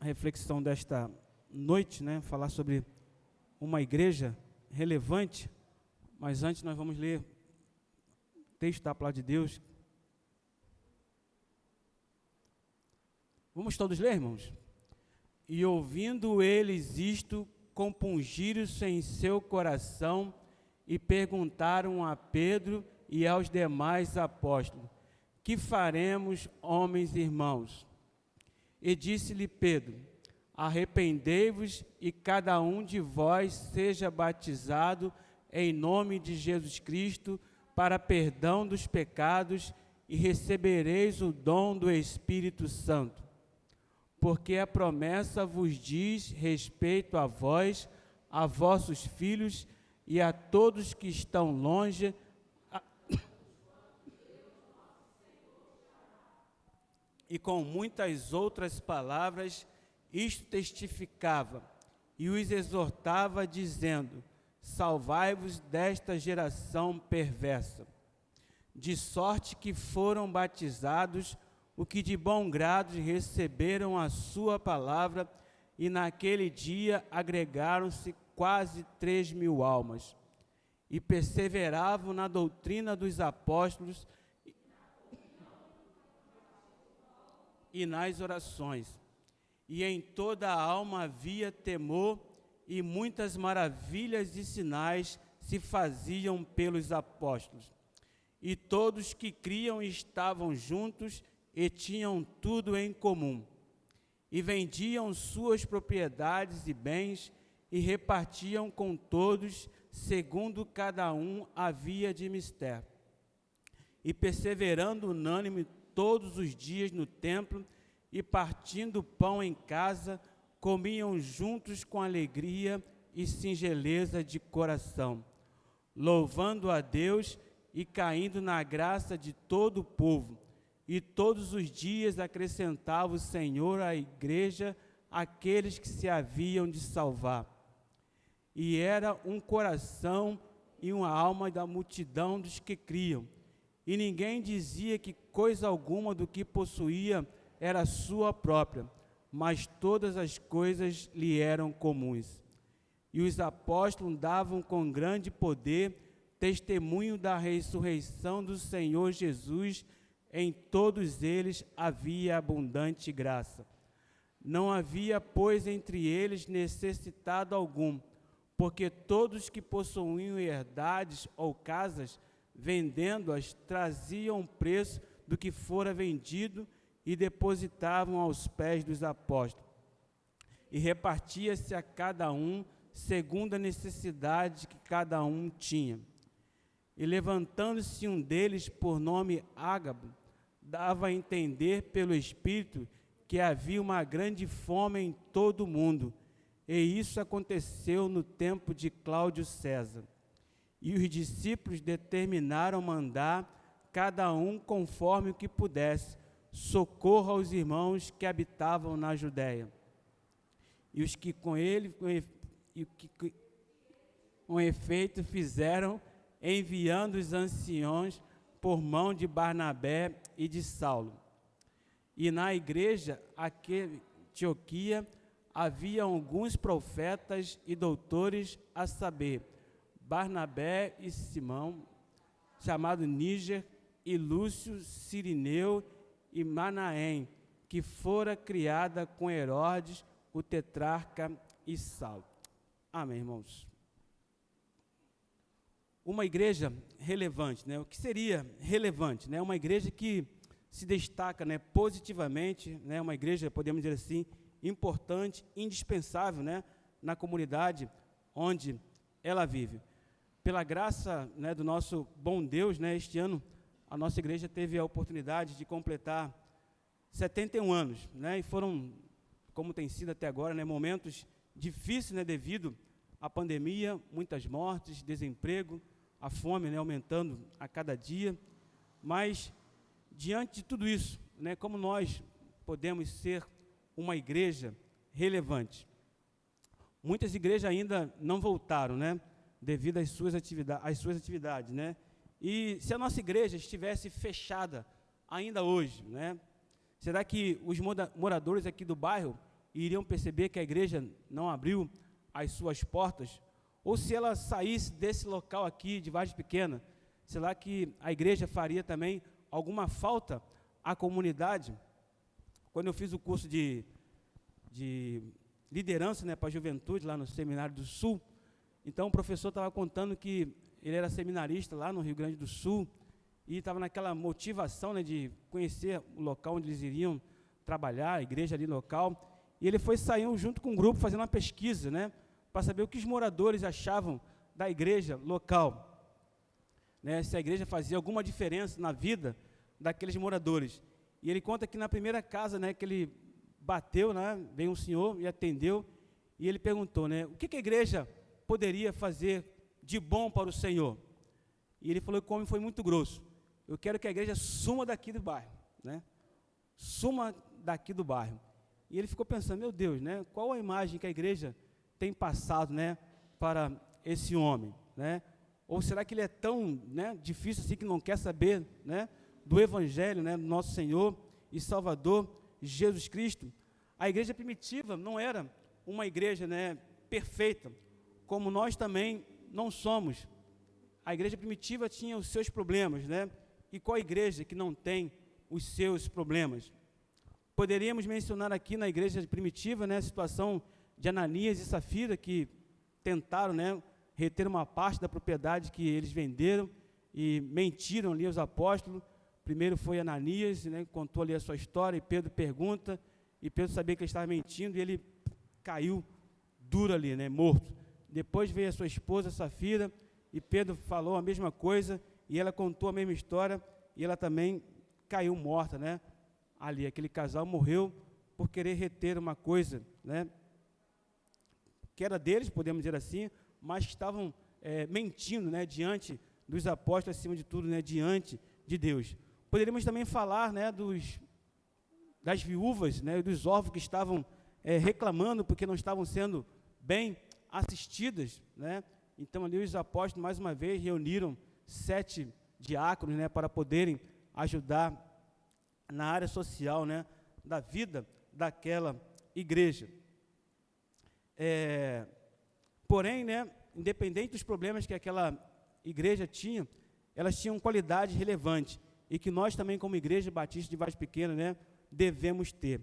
reflexão desta noite, né? Falar sobre uma igreja relevante, mas antes nós vamos ler o texto da palavra de Deus. Vamos todos ler, irmãos? E ouvindo eles isto, compungiram-se em seu coração e perguntaram a Pedro e aos demais apóstolos: que faremos, homens e irmãos? E disse-lhe Pedro: arrependei-vos e cada um de vós seja batizado em nome de Jesus Cristo para perdão dos pecados e recebereis o dom do Espírito Santo. Porque a promessa vos diz respeito a vós, a vossos filhos e a todos que estão longe, e com muitas outras palavras isto testificava e os exortava, dizendo: salvai-vos desta geração perversa. De sorte que foram batizados o que de bom grado receberam a sua palavra, e naquele dia agregaram-se quase 3.000 almas, e perseveravam na doutrina dos apóstolos e nas orações. E em toda a alma havia temor, e muitas maravilhas e sinais se faziam pelos apóstolos. E todos que criam estavam juntos e tinham tudo em comum. E vendiam suas propriedades e bens e repartiam com todos, segundo cada um havia de mister. E perseverando unânime todos os dias no templo, e partindo pão em casa, comiam juntos com alegria e singeleza de coração, louvando a Deus e caindo na graça de todo o povo. E todos os dias acrescentava o Senhor à igreja aqueles que se haviam de salvar. E era um coração e uma alma da multidão dos que criam. E ninguém dizia que coisa alguma do que possuía era sua própria, mas todas as coisas lhe eram comuns. E os apóstolos davam com grande poder testemunho da ressurreição do Senhor Jesus. Em todos eles havia abundante graça. Não havia, pois, entre eles necessitado algum, porque todos que possuíam herdades ou casas, vendendo-as, traziam o preço do que fora vendido e depositavam aos pés dos apóstolos. E repartia-se a cada um segundo a necessidade que cada um tinha. E levantando-se um deles, por nome Ágabo, dava a entender pelo Espírito que havia uma grande fome em todo o mundo, e isso aconteceu no tempo de Cláudio César. E os discípulos determinaram mandar, cada um conforme o que pudesse, socorro aos irmãos que habitavam na Judéia. E os que com ele, com efeito, fizeram, enviando os anciãos por mão de Barnabé e de Saulo. E na igreja Antioquia havia alguns profetas e doutores, a saber, Barnabé e Simão, chamado Níger, e Lúcio, Cirineu e Manaém, que fora criada com Herodes, o tetrarca, e Saulo. Amém, irmãos? Uma igreja relevante, né? O que seria relevante, né? Uma igreja que se destaca, né, positivamente, né? Uma igreja, podemos dizer assim, importante, indispensável, né, na comunidade onde ela vive. Pela graça, né, do nosso bom Deus, né, este ano a nossa igreja teve a oportunidade de completar 71 anos, né? E foram, como tem sido até agora, né, momentos difíceis, né, devido à pandemia, muitas mortes, desemprego, a fome, né, aumentando a cada dia. Mas diante de tudo isso, né, como nós podemos ser uma igreja relevante? Muitas igrejas ainda não voltaram, né, devido às suas atividades, né? E se a nossa igreja estivesse fechada ainda hoje, né, será que os moradores aqui do bairro e iriam perceber que a igreja não abriu as suas portas, ou se ela saísse desse local aqui de Vargem Pequena, será que a igreja faria também alguma falta à comunidade? Quando eu fiz o curso de liderança, né, para a juventude, lá no Seminário do Sul, então o professor estava contando que ele era seminarista lá no Rio Grande do Sul, e estava naquela motivação, né, de conhecer o local onde eles iriam trabalhar, a igreja ali local, e ele saiu junto com um grupo fazendo uma pesquisa, né, para saber o que os moradores achavam da igreja local, né, se a igreja fazia alguma diferença na vida daqueles moradores. E ele conta que na primeira casa, né, que ele bateu, né, veio um senhor e atendeu, e ele perguntou, né, o que a igreja poderia fazer de bom para o Senhor? E ele falou que o homem foi muito grosso: eu quero que a igreja suma daqui do bairro, né, suma daqui do bairro. E ele ficou pensando, meu Deus, né, qual a imagem que a igreja tem passado, né, para esse homem, né? Ou será que ele é tão, né, difícil assim que não quer saber, né, do Evangelho, né, do nosso Senhor e Salvador Jesus Cristo? A igreja primitiva não era uma igreja, né, perfeita, como nós também não somos. A igreja primitiva tinha os seus problemas, né? E qual igreja que não tem os seus problemas? Poderíamos mencionar aqui na igreja primitiva, né, a situação de Ananias e Safira, que tentaram, né, reter uma parte da propriedade que eles venderam e mentiram ali aos apóstolos. Primeiro foi Ananias, né, contou ali a sua história, e Pedro pergunta, e Pedro sabia que ele estava mentindo, e ele caiu duro ali, né, morto. Depois veio a sua esposa Safira, e Pedro falou a mesma coisa, e ela contou a mesma história, e ela também caiu morta, né, ali. Aquele casal morreu por querer reter uma coisa, né, que era deles, podemos dizer assim, mas que estavam mentindo, né, diante dos apóstolos, acima de tudo, né, diante de Deus. Poderíamos também falar, né, das viúvas, né, dos órfãos que estavam reclamando porque não estavam sendo bem assistidas, né? Então ali os apóstolos mais uma vez reuniram 7 diáconos, né, para poderem ajudar na área social, né, da vida daquela igreja. Porém, né, independente dos problemas que aquela igreja tinha, elas tinham qualidade relevante e que nós também, como igreja batista de Vargem Pequena, né, devemos ter.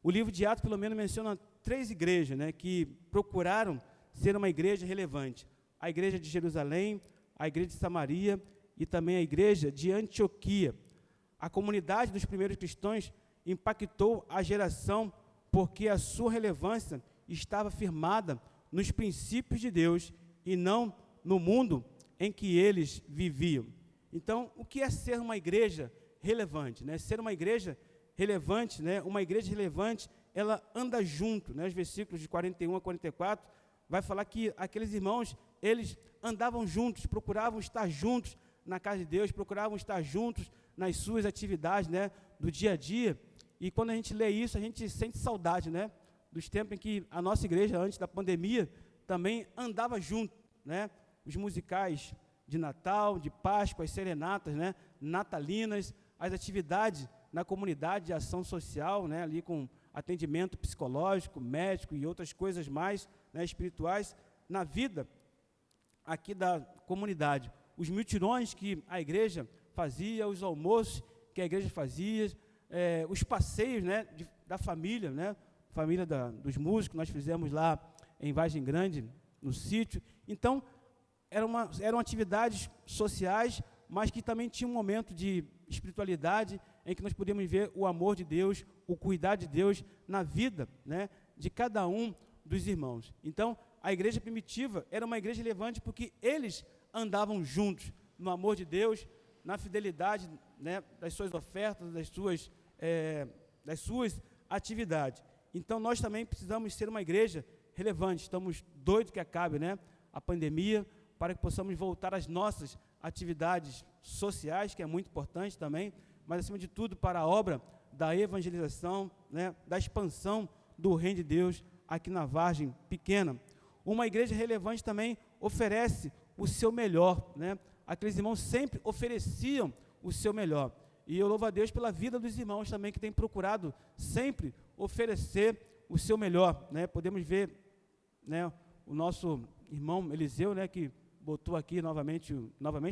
O livro de Atos, pelo menos, menciona 3 igrejas, né, que procuraram ser uma igreja relevante: a igreja de Jerusalém, a igreja de Samaria e também a igreja de Antioquia. A comunidade dos primeiros cristãos impactou a geração porque a sua relevância estava firmada nos princípios de Deus e não no mundo em que eles viviam. Então, o que é ser uma igreja relevante, né? Ser uma igreja relevante, né? Uma igreja relevante, ela anda junto, né? Os versículos de 41 a 44 vai falar que aqueles irmãos, eles andavam juntos, procuravam estar juntos na casa de Deus, procuravam estar juntos nas suas atividades, né, do dia a dia. E quando a gente lê isso, a gente sente saudade, né, dos tempos em que a nossa igreja, antes da pandemia, também andava junto, né, os musicais de Natal, de Páscoa, as serenatas, né, natalinas, as atividades na comunidade de ação social, né, ali com atendimento psicológico, médico e outras coisas mais, né, espirituais, na vida aqui da comunidade. Os mutirões que a igreja fazia, os almoços que a igreja fazia, os passeios, né, da família, né, família dos músicos, nós fizemos lá em Vargem Grande, no sítio. Então, eram atividades sociais, mas que também tinha um momento de espiritualidade, em que nós podíamos ver o amor de Deus, o cuidar de Deus na vida, né, de cada um dos irmãos. Então, a igreja primitiva era uma igreja relevante porque eles andavam juntos no amor de Deus, na fidelidade, né, das suas ofertas, das suas atividades. Então, nós também precisamos ser uma igreja relevante. Estamos doidos que acabe, né, a pandemia, para que possamos voltar às nossas atividades sociais, que é muito importante também, mas, acima de tudo, para a obra da evangelização, né, da expansão do reino de Deus aqui na Vargem Pequena. Uma igreja relevante também oferece o seu melhor, né? Aqueles irmãos sempre ofereciam o seu melhor. E eu louvo a Deus pela vida dos irmãos também, que têm procurado sempre oferecer o seu melhor, né? Podemos ver, né, o nosso irmão Eliseu, né, que botou aqui novamente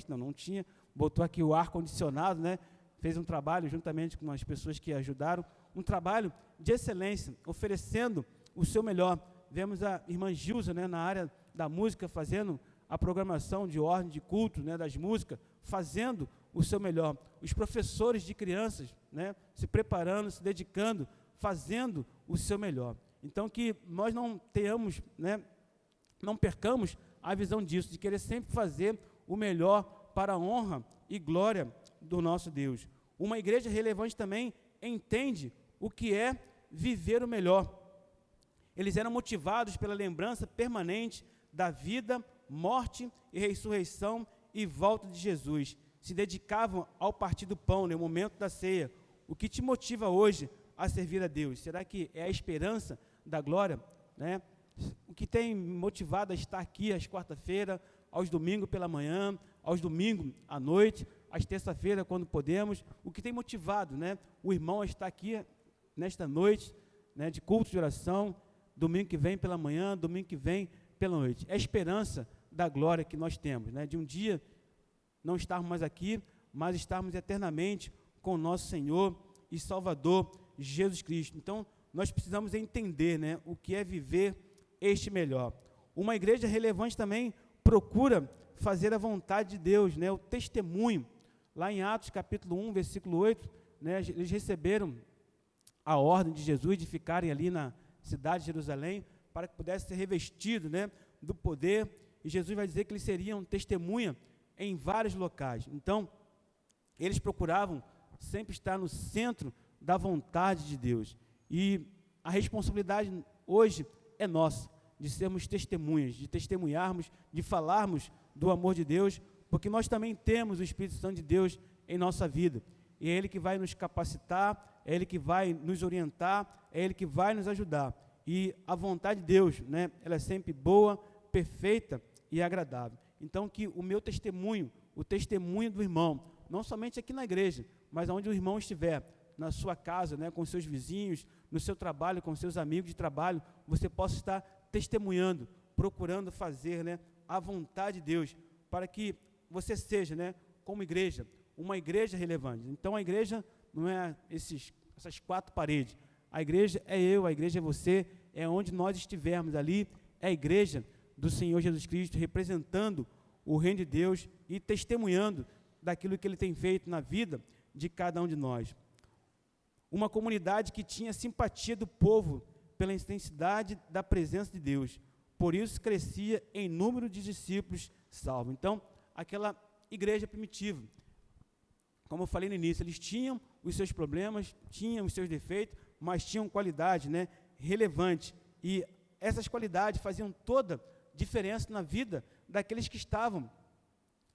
não tinha, botou aqui o ar-condicionado, né? Fez um trabalho juntamente com as pessoas que ajudaram, um trabalho de excelência, oferecendo o seu melhor. Vemos a irmã Gilza, né, na área da música, fazendo a programação de ordem de culto, né, das músicas, fazendo o seu melhor. Os professores de crianças, né, se preparando, se dedicando, fazendo o seu melhor. Então, que nós não tenhamos, né, não percamos a visão disso, de querer sempre fazer o melhor para a honra e glória do nosso Deus. Uma igreja relevante também entende o que é viver o melhor. Eles eram motivados pela lembrança permanente da vida, morte e ressurreição e volta de Jesus. Se dedicavam ao partir do pão, no momento da ceia. O que te motiva hoje a servir a Deus? Será que é a esperança da glória, né? O que tem me motivado a estar aqui às quarta-feira, aos domingos pela manhã, aos domingos à noite, às terça-feira quando podemos, o que tem motivado, né, o irmão a estar aqui nesta noite, né, de culto de oração, domingo que vem pela manhã, domingo que vem pela noite. É a esperança da glória que nós temos, né, de um dia não estarmos mais aqui, mas estarmos eternamente com o nosso Senhor e Salvador Jesus Cristo. Então, nós precisamos entender, né, o que é viver este melhor. Uma igreja relevante também procura fazer a vontade de Deus, né, o testemunho. Lá em Atos capítulo 1, versículo 8, né, eles receberam a ordem de Jesus de ficarem ali na cidade de Jerusalém para que pudessem ser revestidos, né, do poder, e Jesus vai dizer que eles seriam testemunha em vários locais. Então, eles procuravam sempre estar no centro da vontade de Deus. E a responsabilidade hoje é nossa, de sermos testemunhas, de testemunharmos, de falarmos do amor de Deus, porque nós também temos o Espírito Santo de Deus em nossa vida. E é Ele que vai nos capacitar, é Ele que vai nos orientar, é Ele que vai nos ajudar. E a vontade de Deus, né, ela é sempre boa, perfeita e agradável. Então, que o meu testemunho, o testemunho do irmão, não somente aqui na igreja, mas onde o irmão estiver, na sua casa, né, com seus vizinhos, no seu trabalho, com seus amigos de trabalho, você possa estar testemunhando, procurando fazer, né, a vontade de Deus, para que você seja, né, como igreja, uma igreja relevante. Então, a igreja não é essas quatro paredes. A igreja é eu, a igreja é você, é onde nós estivermos ali, é a igreja do Senhor Jesus Cristo, representando o reino de Deus e testemunhando daquilo que Ele tem feito na vida de cada um de nós. Uma comunidade que tinha simpatia do povo pela intensidade da presença de Deus. Por isso crescia em número de discípulos salvos. Então, aquela igreja primitiva, como eu falei no início, eles tinham os seus problemas, tinham os seus defeitos, mas tinham qualidade, né, relevante. E essas qualidades faziam toda diferença na vida daqueles que estavam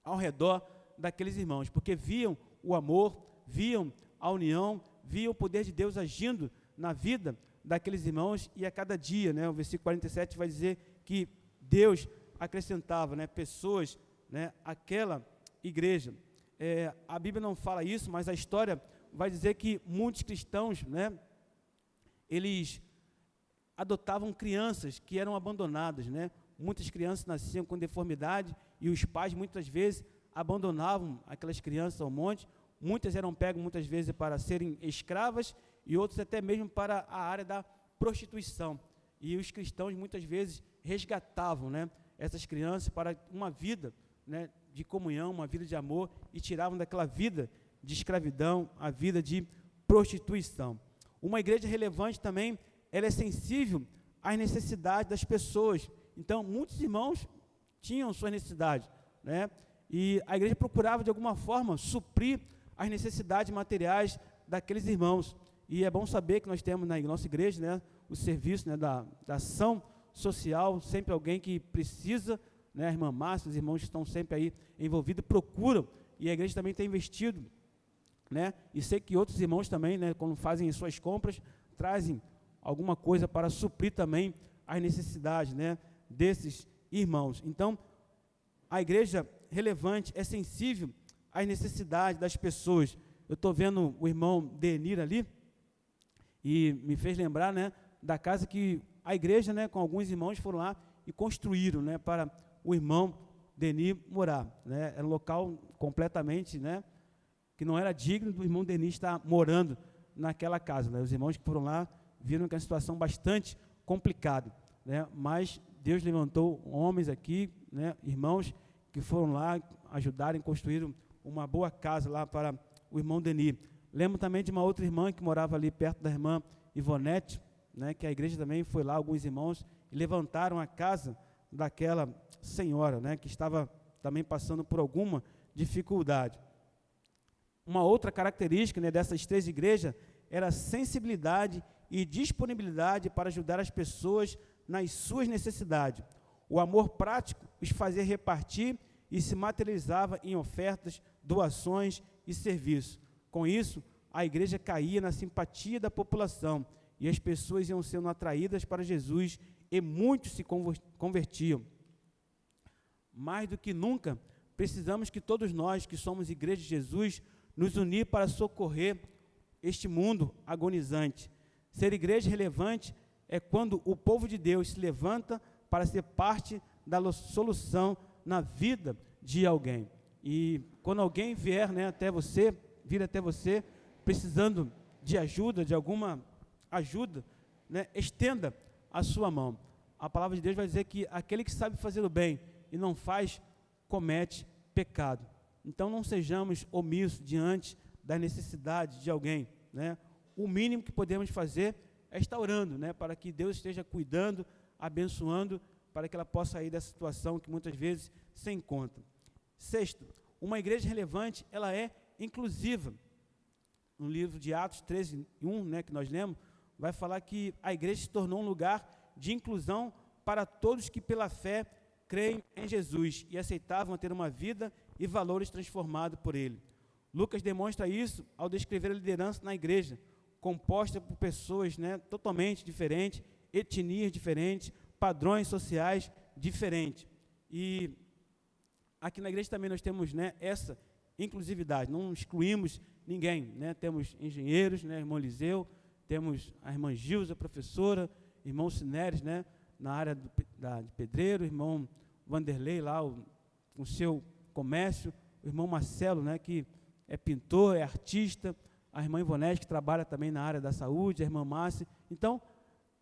ao redor daqueles irmãos, porque viam o amor, viam a união, viam o poder de Deus agindo na vida daqueles irmãos, e a cada dia, né, o versículo 47 vai dizer que Deus acrescentava, né, pessoas, né, àquela igreja. A Bíblia não fala isso, mas a história vai dizer que muitos cristãos, né, eles adotavam crianças que eram abandonadas, né? Muitas crianças nasciam com deformidade e os pais muitas vezes abandonavam aquelas crianças ao monte. Muitas eram pegas muitas vezes para serem escravas e outros até mesmo para a área da prostituição. E os cristãos muitas vezes resgatavam, né, essas crianças para uma vida, né, de comunhão, uma vida de amor, e tiravam daquela vida de escravidão a vida de prostituição. Uma igreja relevante também, ela é sensível às necessidades das pessoas. Então, muitos irmãos tinham suas necessidades, né? E a igreja procurava, de alguma forma, suprir as necessidades materiais daqueles irmãos. E é bom saber que nós temos na nossa igreja, né, o serviço, né, da ação social, sempre alguém que precisa, né, a irmã Márcia, os irmãos estão sempre aí envolvidos, procuram, e a igreja também tem investido, né, e sei que outros irmãos também, né, quando fazem as suas compras, trazem alguma coisa para suprir também as necessidades, né, desses irmãos. Então, a igreja relevante é sensível às necessidades das pessoas. Eu estou vendo o irmão Denir ali, e me fez lembrar, né, da casa que a igreja, né, com alguns irmãos foram lá e construíram, né, para o irmão Denis morar, né? Era um local completamente, né, que não era digno do irmão Denis estar morando naquela casa, né? Os irmãos que foram lá viram que é uma situação bastante complicada, né? Mas Deus levantou homens aqui, né, irmãos que foram lá ajudarem, construíram uma boa casa lá para o irmão Denis. Lembro também de uma outra irmã que morava ali perto da irmã Ivonete, né, que a igreja também foi lá, alguns irmãos, e levantaram a casa daquela senhora, né, que estava também passando por alguma dificuldade. Uma outra característica, né, dessas 3 igrejas era a sensibilidade e disponibilidade para ajudar as pessoas nas suas necessidades. O amor prático os fazia repartir e se materializava em ofertas, doações e serviços. Com isso, a igreja caía na simpatia da população e as pessoas iam sendo atraídas para Jesus e muitos se convertiam. Mais do que nunca, precisamos que todos nós que somos igreja de Jesus nos unir para socorrer este mundo agonizante. Ser igreja relevante é quando o povo de Deus se levanta para ser parte da solução na vida de alguém. E quando alguém vier, né, vir até você, precisando de ajuda, de alguma ajuda, né, estenda a sua mão. A palavra de Deus vai dizer que aquele que sabe fazer o bem e não faz, comete pecado. Então não sejamos omissos diante da necessidade de alguém, né? O mínimo que podemos fazer é estar orando, né, para que Deus esteja cuidando, abençoando, para que ela possa sair dessa situação que muitas vezes se encontra. Sexto, uma igreja relevante, ela é inclusiva. No livro de Atos 13:1, né, que nós lemos, vai falar que a igreja se tornou um lugar de inclusão para todos que pela fé creem em Jesus e aceitavam ter uma vida e valores transformados por Ele. Lucas demonstra isso ao descrever a liderança na igreja, composta por pessoas, né, totalmente diferentes, etnias diferentes, padrões sociais diferentes. E aqui na igreja também nós temos, né, essa inclusividade, não excluímos ninguém, né? Temos engenheiros, né, irmão Eliseu, temos a irmã Gilza, professora, irmão Sineres, né, na área de pedreiro, irmão Vanderlei lá, com o seu comércio, o irmão Marcelo, né, que é pintor, é artista, a irmã Ivonete, que trabalha também na área da saúde, a irmã Márcia. Então,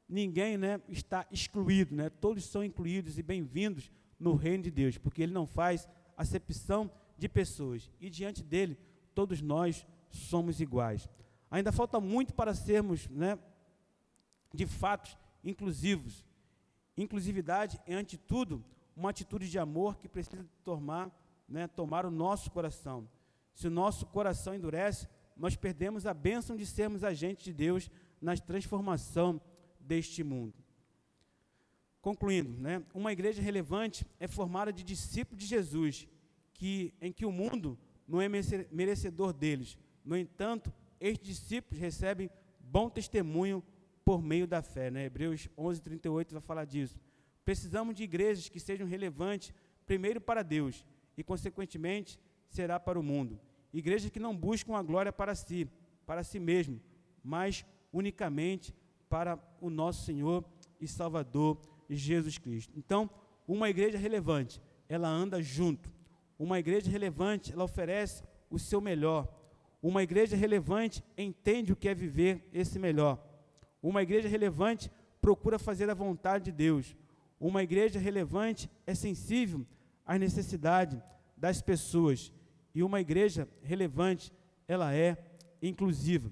ninguém, né, está excluído, né? Todos são incluídos e bem-vindos no reino de Deus, porque Ele não faz acepção de pessoas, e diante dEle, todos nós somos iguais. Ainda falta muito para sermos, né, de fato, inclusivos. Inclusividade é, ante tudo, uma atitude de amor que precisa tomar o nosso coração. Se o nosso coração endurece, nós perdemos a bênção de sermos agentes de Deus na transformação deste mundo. Concluindo, né, uma igreja relevante é formada de discípulos de Jesus, em que o mundo não é merecedor deles. No entanto, estes discípulos recebem bom testemunho por meio da fé, né? Hebreus 11:38 vai falar disso. Precisamos de igrejas que sejam relevantes, primeiro para Deus, e consequentemente será para o mundo. Igrejas que não buscam a glória para si mesmo, mas unicamente para o nosso Senhor e Salvador Jesus Cristo. Então, uma igreja relevante, ela anda junto. Uma igreja relevante, ela oferece o seu melhor. Uma igreja relevante entende o que é viver esse melhor. Uma igreja relevante procura fazer a vontade de Deus. Uma igreja relevante é sensível às necessidades das pessoas. E uma igreja relevante, ela é inclusiva.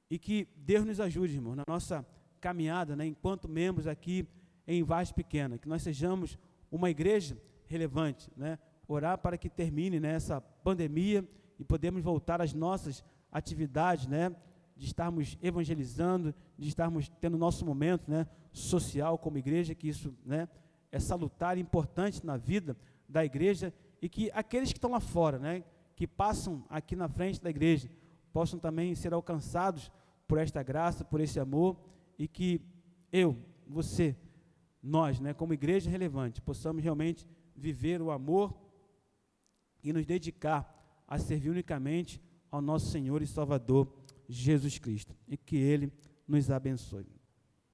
E que Deus nos ajude, irmão, na nossa caminhada, né, enquanto membros aqui em Vargem Pequena, que nós sejamos uma igreja relevante, né, orar para que termine, né, essa pandemia e podemos voltar às nossas atividades, né, de estarmos evangelizando, de estarmos tendo nosso momento, né, social como igreja, que isso, né, é salutar e importante na vida da igreja, e que aqueles que estão lá fora, né, que passam aqui na frente da igreja, possam também ser alcançados por esta graça, por esse amor, e que você, nós, né, como igreja relevante, possamos realmente viver o amor e nos dedicar a servir unicamente ao nosso Senhor e Salvador Jesus Cristo, e que Ele nos abençoe.